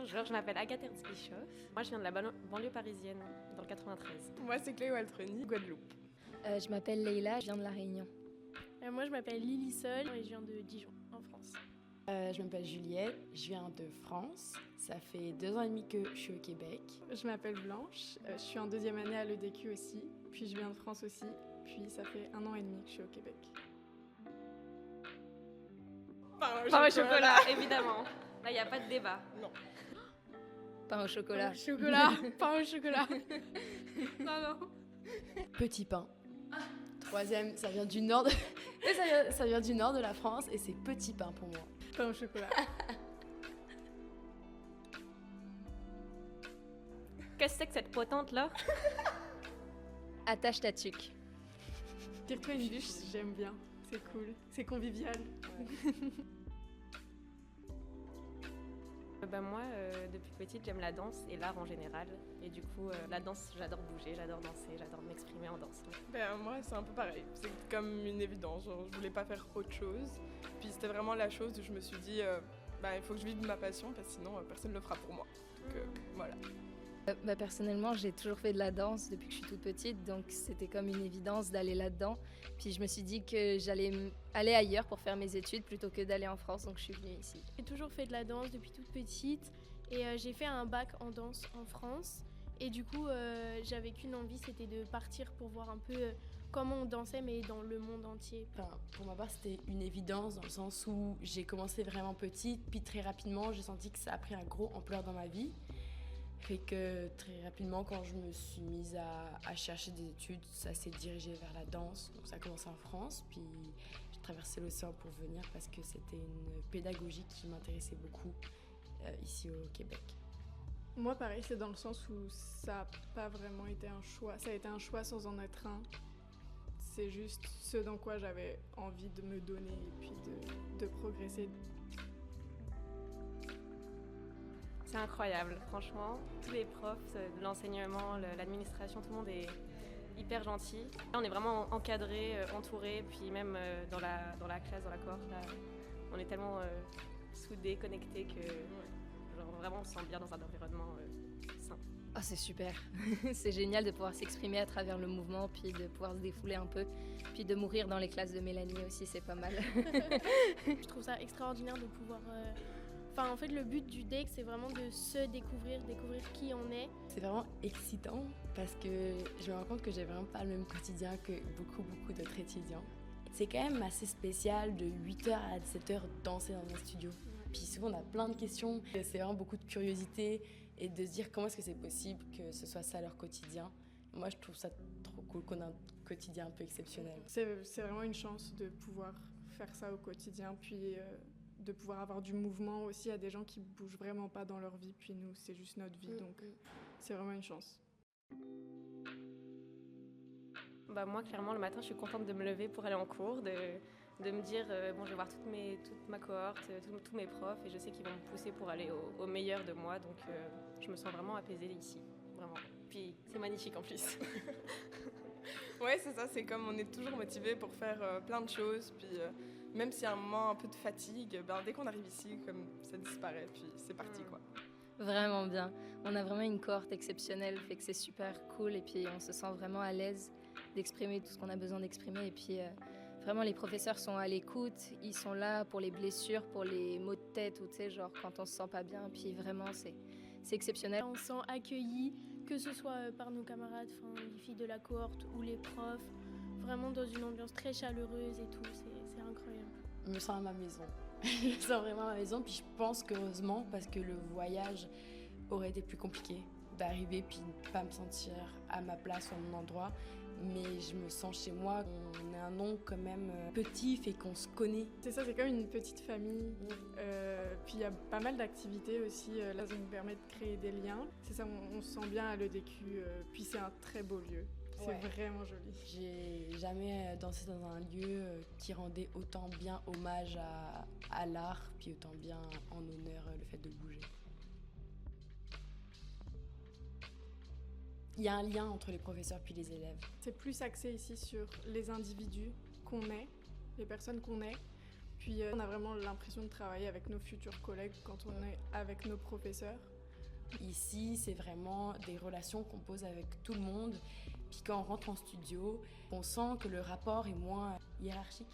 Bonjour, je m'appelle Agathe Herzbischoff. Moi, je viens de la banlieue parisienne, dans le 93. Moi, c'est Chloé Waltroni, Guadeloupe. Je m'appelle Leïla, je viens de La Réunion. Moi, je m'appelle Lily Sol et je viens de Dijon, en France. Je m'appelle Juliette, je viens de France. Ça fait 2 ans et demi que je suis au Québec. Je m'appelle Blanche, je suis en 2e année à l'EDQ aussi, puis je viens de France aussi, puis ça fait 1 an et demi que je suis au Québec. Pain au chocolat, évidemment. Là, il n'y a pas de débat. Non. Pain au chocolat. Chocolat, pain au chocolat. Non. Petit pain. 3e, ça vient du nord ça vient du nord de la France et c'est petit pain pour moi. Pain au chocolat. Qu'est-ce que c'est que cette potente-là? Attache ta tuque. Tire-toi une bûche, j'aime bien, c'est cool, c'est convivial. Moi, depuis petite, j'aime la danse et l'art en général. Et du coup, la danse, j'adore bouger, j'adore danser, j'adore m'exprimer en dansant. Moi, c'est un peu pareil. C'est comme une évidence. Genre, je voulais pas faire autre chose. Puis c'était vraiment la chose où je me suis dit, il faut que je vive ma passion parce que sinon, personne ne le fera pour moi. Donc voilà. Personnellement, j'ai toujours fait de la danse depuis que je suis toute petite, donc c'était comme une évidence d'aller là-dedans. Puis je me suis dit que j'allais aller ailleurs pour faire mes études plutôt que d'aller en France, donc je suis venue ici. J'ai toujours fait de la danse depuis toute petite et j'ai fait un bac en danse en France. Et du coup, j'avais qu'une envie, c'était de partir pour voir un peu comment on dansait, mais dans le monde entier. Pour ma part, c'était une évidence dans le sens où j'ai commencé vraiment petite, puis très rapidement, j'ai senti que ça a pris un gros ampleur dans ma vie. Fait que très rapidement, quand je me suis mise à chercher des études, ça s'est dirigé vers la danse. Donc ça a commencé en France, puis j'ai traversé l'océan pour venir parce que c'était une pédagogie qui m'intéressait beaucoup ici au Québec. Moi pareil, c'est dans le sens où ça n'a pas vraiment été un choix, ça a été un choix sans en être un. C'est juste ce dans quoi j'avais envie de me donner et puis de progresser. C'est incroyable, franchement. Tous les profs, de l'enseignement, l'administration, tout le monde est hyper gentil. Là, on est vraiment encadré, entouré, puis même dans la classe, dans la cohorte, là, on est tellement soudés, connectés que genre, vraiment on se sent bien dans un environnement sain. Oh, c'est super. C'est génial de pouvoir s'exprimer à travers le mouvement, puis de pouvoir se défouler un peu, puis de mourir dans les classes de Mélanie aussi, c'est pas mal. Je trouve ça extraordinaire de pouvoir... en fait, le but du DEC, c'est vraiment de se découvrir qui on est. C'est vraiment excitant parce que je me rends compte que j'ai vraiment pas le même quotidien que beaucoup d'autres étudiants. C'est quand même assez spécial de 8h à 17h danser dans un studio. Puis souvent on a plein de questions, c'est vraiment beaucoup de curiosité et de se dire comment est-ce que c'est possible que ce soit ça leur quotidien. Moi je trouve ça trop cool qu'on ait un quotidien un peu exceptionnel. C'est vraiment une chance de pouvoir faire ça au quotidien, puis de pouvoir avoir du mouvement aussi. Il y a des gens qui bougent vraiment pas dans leur vie, puis nous c'est juste notre vie, donc c'est vraiment une chance. Moi, clairement, le matin, je suis contente de me lever pour aller en cours, de me dire, je vais voir toute ma cohorte, tous mes profs, et je sais qu'ils vont me pousser pour aller au meilleur de moi, donc je me sens vraiment apaisée ici, vraiment. Puis c'est magnifique en plus. Ouais, c'est ça, c'est comme on est toujours motivé pour faire plein de choses, puis même s'il y a un moment un peu de fatigue, dès qu'on arrive ici, comme ça disparaît, puis c'est parti quoi. Vraiment bien. On a vraiment une cohorte exceptionnelle, fait que c'est super cool et puis on se sent vraiment à l'aise d'exprimer tout ce qu'on a besoin d'exprimer et puis vraiment les professeurs sont à l'écoute, ils sont là pour les blessures, pour les maux de tête ou tu sais genre quand on se sent pas bien, puis vraiment c'est exceptionnel. On se sent accueillis, que ce soit par nos camarades, les filles de la cohorte ou les profs, vraiment dans une ambiance très chaleureuse et tout, c'est incroyable. Je me sens à ma maison. Je me sens vraiment à ma maison, puis je pense qu'heureusement, parce que le voyage aurait été plus compliqué d'arriver puis ne pas me sentir à ma place ou à mon endroit, mais je me sens chez moi. On est un nom quand même petit, fait qu'on se connaît. C'est ça, c'est comme une petite famille. Puis il y a pas mal d'activités aussi. Là, ça nous permet de créer des liens. C'est ça, on se sent bien à l'EDQ. Puis c'est un très beau lieu. C'est vraiment joli. J'ai jamais dansé dans un lieu qui rendait autant bien hommage à l'art, puis autant bien en honneur le fait de bouger. Il y a un lien entre les professeurs puis les élèves. C'est plus axé ici sur les individus qu'on est, les personnes qu'on est. Puis on a vraiment l'impression de travailler avec nos futurs collègues quand on est avec nos professeurs. Ici, c'est vraiment des relations qu'on pose avec tout le monde. Puis quand on rentre en studio, on sent que le rapport est moins hiérarchique.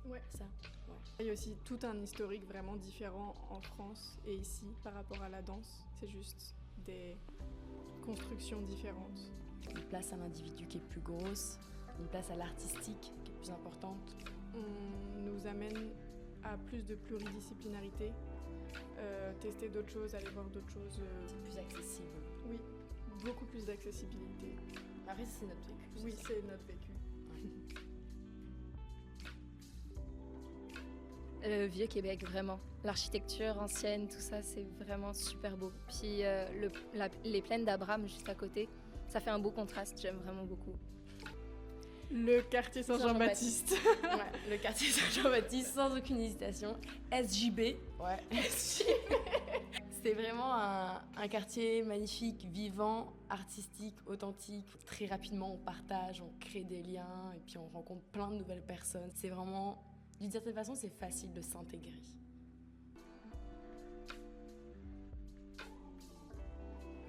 Ouais. Ça. Ouais. Il y a aussi tout un historique vraiment différent en France et ici par rapport à la danse. C'est juste des constructions différentes. Une place à l'individu qui est plus grosse, une place à l'artistique qui est plus importante. On nous amène à plus de pluridisciplinarité, tester d'autres choses, aller voir d'autres choses. C'est plus accessible. Oui, beaucoup plus d'accessibilité. Après, c'est notre vécu. Oui, c'est notre vécu. Le vieux Québec, vraiment. L'architecture ancienne, tout ça, c'est vraiment super beau. Puis les plaines d'Abraham juste à côté, ça fait un beau contraste, j'aime vraiment beaucoup. Le quartier Saint-Jean-Baptiste. Ouais, le quartier Saint-Jean-Baptiste, sans aucune hésitation. SJB. Ouais. C'est vraiment un quartier magnifique, vivant, artistique, authentique. Très rapidement, on partage, on crée des liens et puis on rencontre plein de nouvelles personnes. C'est vraiment, d'une certaine façon, c'est facile de s'intégrer.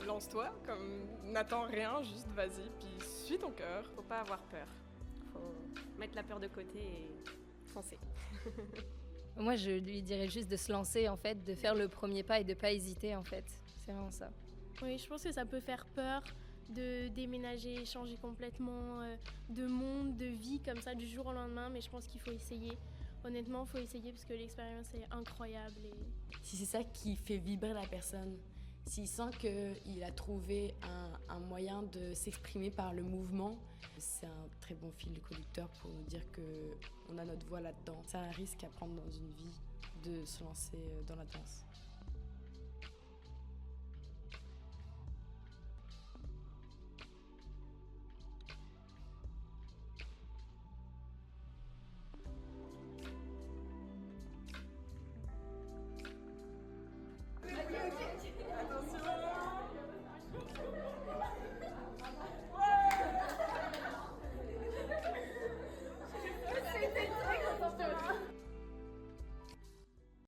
Lance-toi, comme n'attends rien, juste vas-y, puis suis ton cœur. Faut pas avoir peur. Faut mettre la peur de côté et foncer. Moi, je lui dirais juste de se lancer, en fait, de faire le premier pas et de pas hésiter, en fait. C'est vraiment ça. Oui, je pense que ça peut faire peur de déménager, changer complètement de monde, de vie comme ça du jour au lendemain, mais je pense qu'il faut essayer. Honnêtement, il faut essayer parce que l'expérience est incroyable. Si c'est ça qui fait vibrer la personne, s'il sent qu'il a trouvé un moyen de s'exprimer par le mouvement, c'est un très bon fil conducteur pour nous dire qu'on a notre voix là-dedans. C'est un risque à prendre dans une vie de se lancer dans la danse.